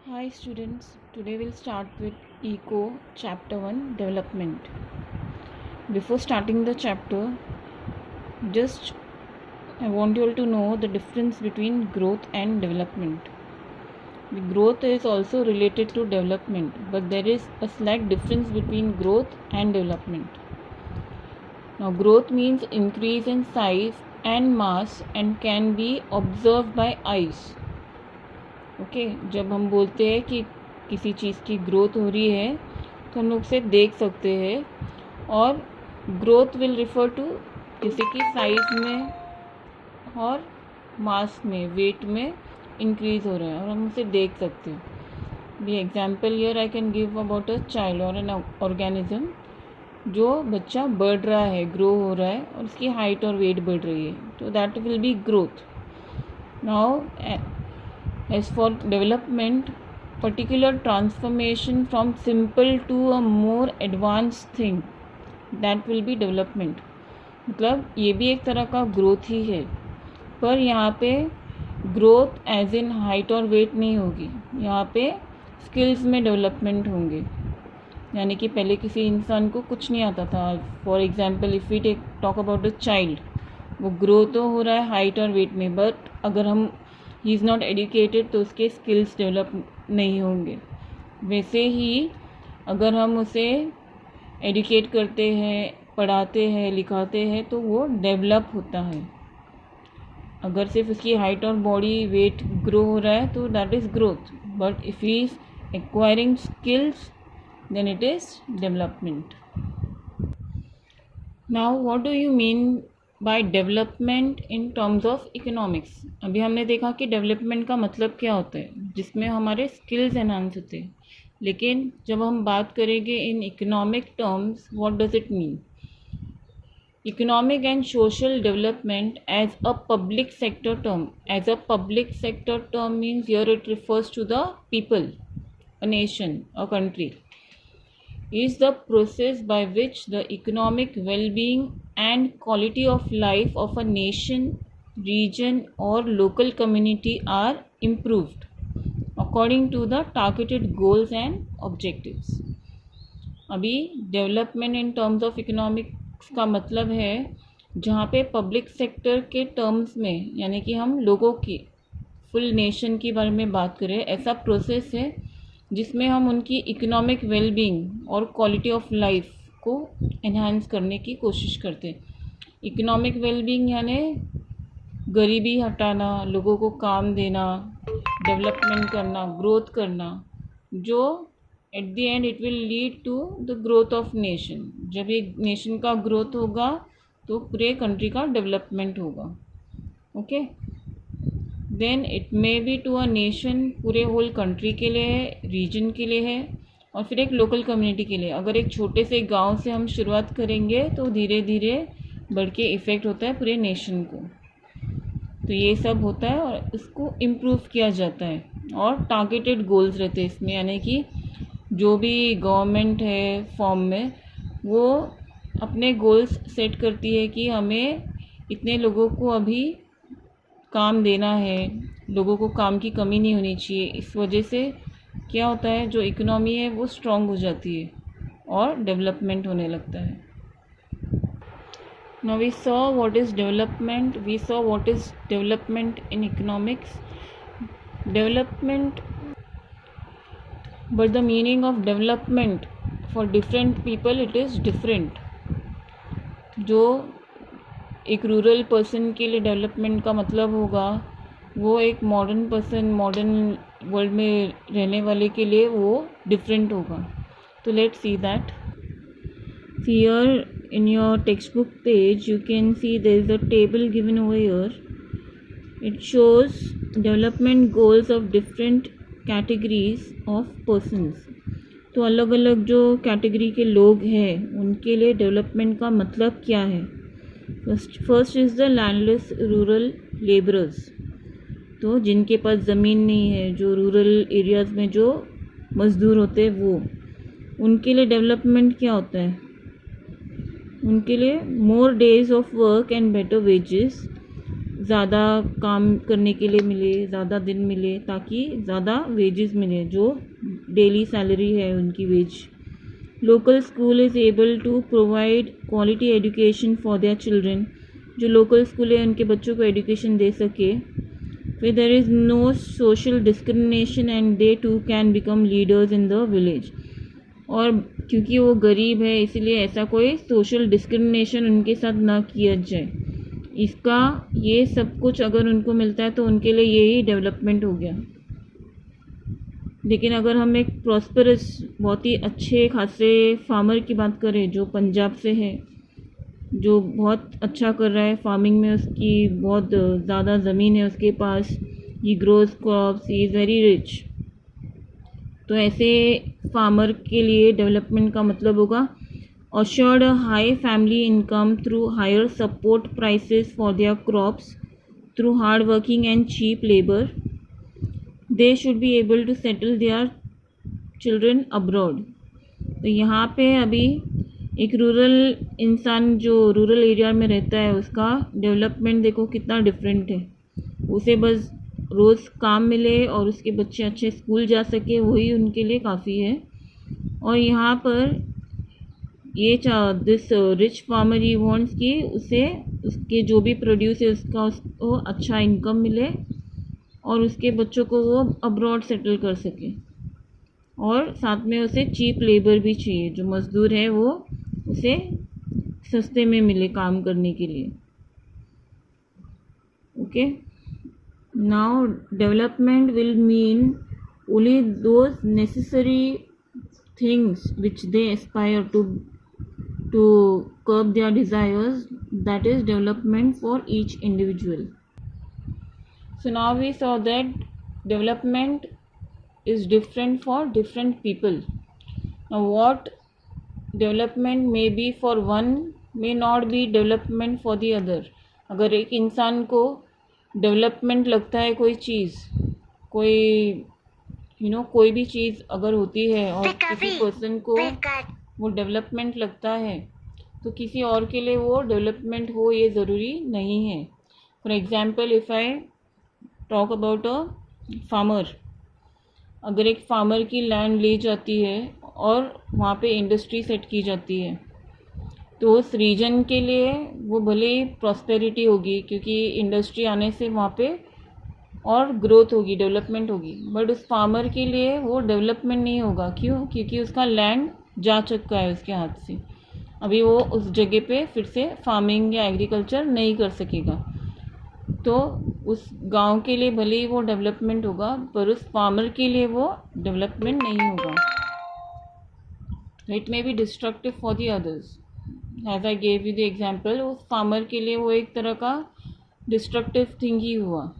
Hi students, today we'll start with Eco Chapter 1 Development. Before starting the chapter, just I want you all to know the difference between growth and development. The growth is also related to development, but there is a slight difference between growth and development. Now, growth means increase in size and mass and can be observed by eyes. Okay जब हम बोलते हैं कि किसी चीज़ की growth हो रही है तो हम लोग उसे देख सकते हैं और ग्रोथ विल रिफ़र टू किसी की साइज में और मास में वेट में इंक्रीज़ हो रहा है और हम उसे देख सकते हैं। The example here I can give about a child और एन ऑर्गेनिज्म। जो बच्चा बढ़ रहा है, ग्रो हो रहा है और उसकी हाइट और वेट बढ़ रही है, तो that will be growth. Now as for development, particular transformation from simple to a more advanced thing, that will be development. मतलब ये भी एक तरह का ग्रोथ ही है, पर यहाँ पे ग्रोथ एज इन हाइट और वेट नहीं होगी, यहाँ पे स्किल्स में डेवलपमेंट होंगे। यानी कि पहले किसी इंसान को कुछ नहीं आता था। For example if we talk about a child, वो ग्रो तो हो रहा है हाइट और वेट में, बट अगर हम ही इज़ नॉट एजुकेटेड तो उसके स्किल्स डेवलप नहीं होंगे। वैसे ही अगर हम उसे एजुकेट करते हैं, पढ़ाते हैं, लिखाते हैं तो वो डेवलप होता है। अगर सिर्फ उसकी हाइट और बॉडी वेट ग्रो हो रहा है तो that is growth, but if he is acquiring skills then it is development. Now what do you mean by development in terms of economics. अभी हमने देखा कि डेवलपमेंट का मतलब क्या होता है, जिसमें हमारे स्किल्स एनहांस होते हैं। लेकिन जब हम बात करेंगे in economic terms, what does it mean? Economic and social development as a public sector term. As a public sector term means here it refers to the people, a nation, a country, is the process by which the economic well-being and quality of life of a nation, region or local community are improved according to the targeted goals and objectives. अभी development in terms of economics का मतलब है जहाँ पे public sector के terms में, यानी कि हम लोगों की फुल नेशन के बारे में बात करें, ऐसा प्रोसेस है जिसमें हम उनकी इकोनॉमिक वेलबींग और क्वालिटी ऑफ लाइफ को एनहांस करने की कोशिश करते हैं। इकोनॉमिक वेलबींग यानी गरीबी हटाना, लोगों को काम देना, डेवलपमेंट करना, ग्रोथ करना, जो at the end it will lead to the growth of nation. जब एक नेशन का ग्रोथ होगा तो पूरे कंट्री का डेवलपमेंट होगा। Okay, then it may be to a nation, पूरे होल कंट्री के लिए है, रीजन के लिए है, और फिर एक लोकल कम्युनिटी के लिए। अगर एक छोटे से गांव से हम शुरुआत करेंगे तो धीरे धीरे बढ़ के इफ़ेक्ट होता है पूरे नेशन को। तो ये सब होता है और इसको इम्प्रूव किया जाता है और टारगेटेड गोल्स रहते हैं इसमें, यानी कि जो भी गवर्नमेंट है फॉर्म में, वो अपने गोल्स सेट करती है कि हमें इतने लोगों को अभी काम देना है, लोगों को काम की कमी नहीं होनी चाहिए। इस वजह से क्या होता है, जो इकोनॉमी है वो स्ट्रॉन्ग हो जाती है और डेवलपमेंट होने लगता है। Now we saw what is development, we saw what is development in economics. Development, but the meaning of development for different people it is different. जो एक रूरल पर्सन के लिए डेवलपमेंट का मतलब होगा, वो एक मॉडर्न पर्सन, मॉडर्न वर्ल्ड में रहने वाले के लिए वो डिफरेंट होगा। तो let's see that. Here in your textbook page you can see there is a table given over here. It shows development goals of different categories of persons. तो अलग अलग जो कैटेगरी के लोग हैं उनके लिए डेवलपमेंट का मतलब क्या है। First is the landless rural labourers. तो जिनके पास ज़मीन नहीं है, जो रूरल एरियाज़ में जो मज़दूर होते हैं, वो उनके लिए डेवलपमेंट क्या होता है? उनके लिए more days of work and better wages, ज़्यादा काम करने के लिए मिले, ज़्यादा दिन मिले, ताकि ज़्यादा वेजेस मिले, जो डेली सैलरी है उनकी wage. Local school is able to provide quality education for their children, जो लोकल स्कूल है उनके बच्चों को एजुकेशन दे सके। फिर there is no social discrimination and they too can become leaders in the village. और क्योंकि वो गरीब है इसीलिए ऐसा कोई सोशल डिस्क्रिमिनेशन उनके साथ ना किया जाए। इसका ये सब कुछ अगर उनको मिलता है तो उनके लिए यही डेवलपमेंट हो गया। लेकिन अगर हम एक प्रॉस्परस बहुत ही अच्छे खासे फार्मर की बात करें जो पंजाब से है, जो बहुत अच्छा कर रहा है फार्मिंग में, उसकी बहुत ज़्यादा ज़मीन है उसके पास, he grows crops, he is very rich, तो ऐसे फार्मर के लिए डेवलपमेंट का मतलब होगा assured a high family income through higher support prices for their crops through hard working and cheap labor. They should be able to settle their children abroad. तो यहाँ पे अभी एक रूरल इंसान जो रूरल एरिया में रहता है उसका डेवलपमेंट देखो कितना डिफरेंट है। उसे बस रोज़ काम मिले और उसके बच्चे अच्छे स्कूल जा सके, वही उनके लिए काफ़ी है। और यहाँ पर ये this rich farmer he wants कि उसे उसके जो भी प्रोड्यूस है उसका उसको अच्छा इनकम मिले और उसके बच्चों को वो अब्रॉड सेटल कर सके, और साथ में उसे चीप लेबर भी चाहिए, जो मज़दूर है वो उसे सस्ते में मिले काम करने के लिए। Okay, now development will mean only those necessary things which they aspire to curb their desires, that is development for each individual. So now we saw that development is different for different people. Now what development may be for one may not be development for the other. अगर एक इंसान को development लगता है कोई चीज़, कोई कोई भी चीज़ अगर होती है और किसी पर्सन को वो डेवलपमेंट लगता है, तो किसी और के लिए वो डेवलपमेंट हो ये ज़रूरी नहीं है। For example if I talk about a farmer, अगर एक फार्मर की लैंड ली जाती है और वहाँ पे इंडस्ट्री सेट की जाती है, तो उस रीजन के लिए वो भले ही प्रॉस्पेरिटी होगी क्योंकि इंडस्ट्री आने से वहाँ पे और ग्रोथ होगी, डेवलपमेंट होगी, बट उस फार्मर के लिए वो डेवलपमेंट नहीं होगा। क्यों? क्योंकि उसका लैंड जा चुका है उसके हाथ से, अभी वो उस जगह पे फिर से फार्मिंग या एग्रीकल्चर नहीं कर सकेगा। तो उस गांव के लिए भले ही वो डेवलपमेंट होगा, पर उस फार्मर के लिए वो डेवलपमेंट नहीं होगा। It may be destructive for the others, as I gave you the example, उस फार्मर के लिए वो एक तरह का डिस्ट्रक्टिव थिंग ही हुआ।